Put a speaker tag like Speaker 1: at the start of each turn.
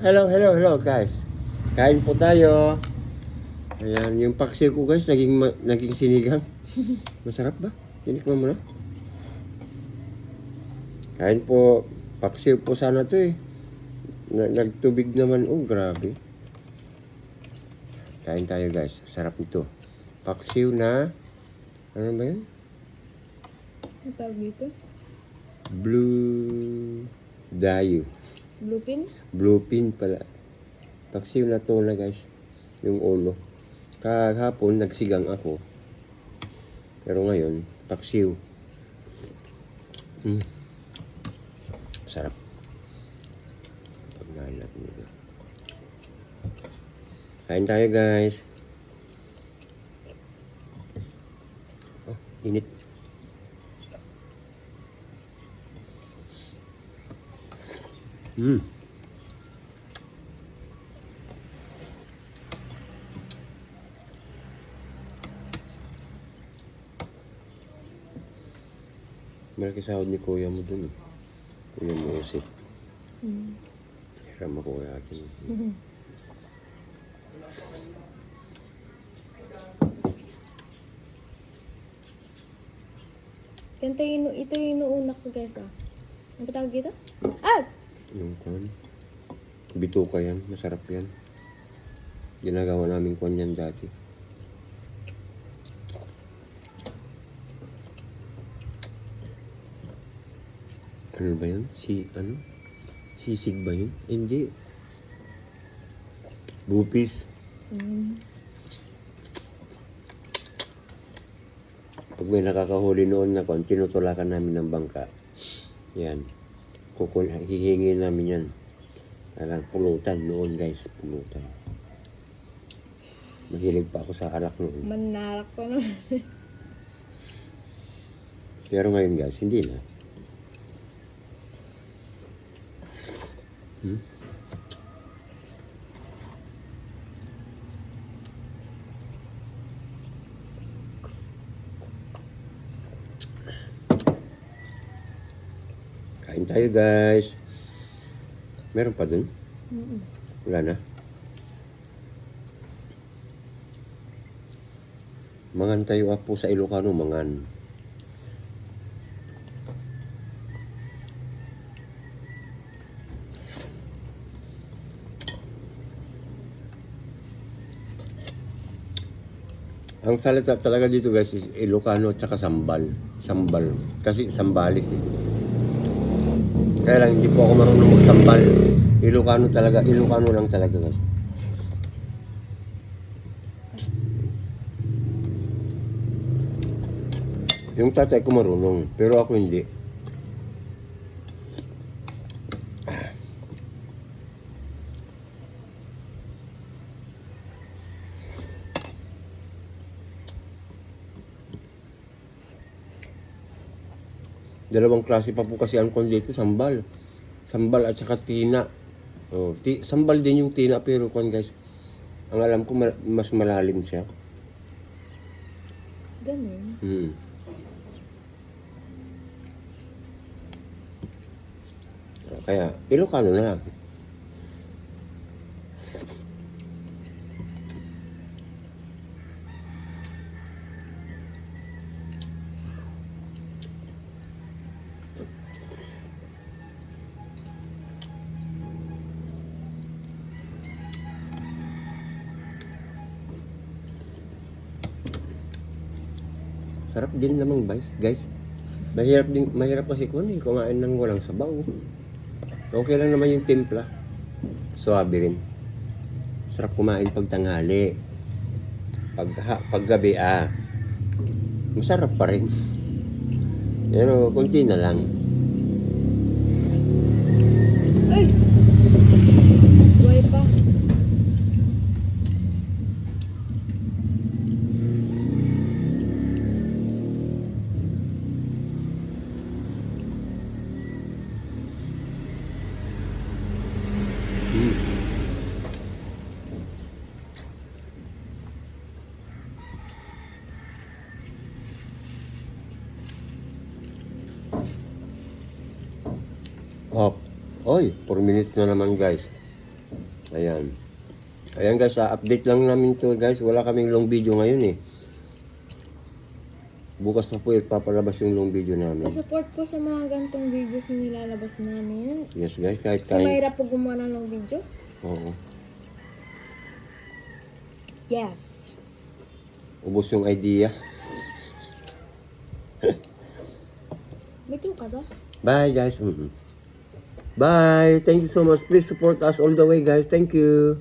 Speaker 1: Hello guys. Kain po tayo. Ayan, yung paksiw ko guys, naging sinigang. Masarap ba? Tinikman mo na. Kain po. Paksiw po sana to eh. Nagtubig naman. Oh, grabe. Kain tayo guys. Sarap nito. Paksiw na, ano ba yan?
Speaker 2: Ang tawag dito?
Speaker 1: Blue Dayo.
Speaker 2: Bluepin?
Speaker 1: Bluepin pala. Paksiw na tuna guys. Yung ulo. Kahapon nagsigang ako. Pero ngayon, paksiw. Sarap. Pagnahin natin dito. Kain tayo guys. Oh, init. Malaki sahod ni kuya mo dun eh. Kuya mo usip. Hiram ako kaya akin.
Speaker 2: Ito yung inuuna ko guys ah. Ano ba tawag dito? Ah!
Speaker 1: Yung kwan. Bituka yan. Masarap yan. Ginagawa namin kwan yan dati. Ano ba yun? Sisig ba yun? Hindi. Bupis. Pag may nakakahuli noon na kwan, tinutulakan namin ng bangka. Yan. Hihingi namin yan. Alam, pulutan noon guys. Pulutan. Mahilig pa ako sa alak noon.
Speaker 2: Manarak pa naman.
Speaker 1: Pero ngayon guys, hindi na. Kain tayo guys. Meron pa dun? Wala na. Mangan tayo po sa Ilocano, mangan. Ang salita talaga dito guys is Ilocano at saka sambal. Sambal. Kasi sambalis eh. Kaya lang hindi po ako marunong magsambal. Ilocano talaga. Ilocano lang talaga guys. Yung tatay ko marunong. Pero ako hindi. Dalawang klase pa po kasi ang kon dito, sambal. Sambal at saka tina. Oh, sambal din yung tina pero kon guys, ang alam ko mas malalim siya.
Speaker 2: Ganun.
Speaker 1: Kaya Ilocano na lang. Sarap din naman guys. Mahirap kasi kumain ng walang sabaw. Okay lang naman yung timpla. Suwabe rin. Sarap kumain pag tanghali. Pag gabi masarap pa rin. Pero konti na lang.
Speaker 2: Ay! Buhay pa.
Speaker 1: Oh, oy, 4 minutes na naman guys. Ayan. Ayan guys, update lang namin to guys. Wala kaming long video ngayon eh. Bukas na po ipapalabas yung long video namin.
Speaker 2: Pa-support po sa mga gantong videos na nilalabas namin.
Speaker 1: Yes guys, kahit
Speaker 2: Kasi
Speaker 1: kain.
Speaker 2: mahirap po gumawa ng long video.
Speaker 1: Oo.
Speaker 2: Yes.
Speaker 1: Ubos yung idea.
Speaker 2: May clue ka ba?
Speaker 1: Bye guys. Bye. Thank you so much. Please support us all the way guys. Thank you.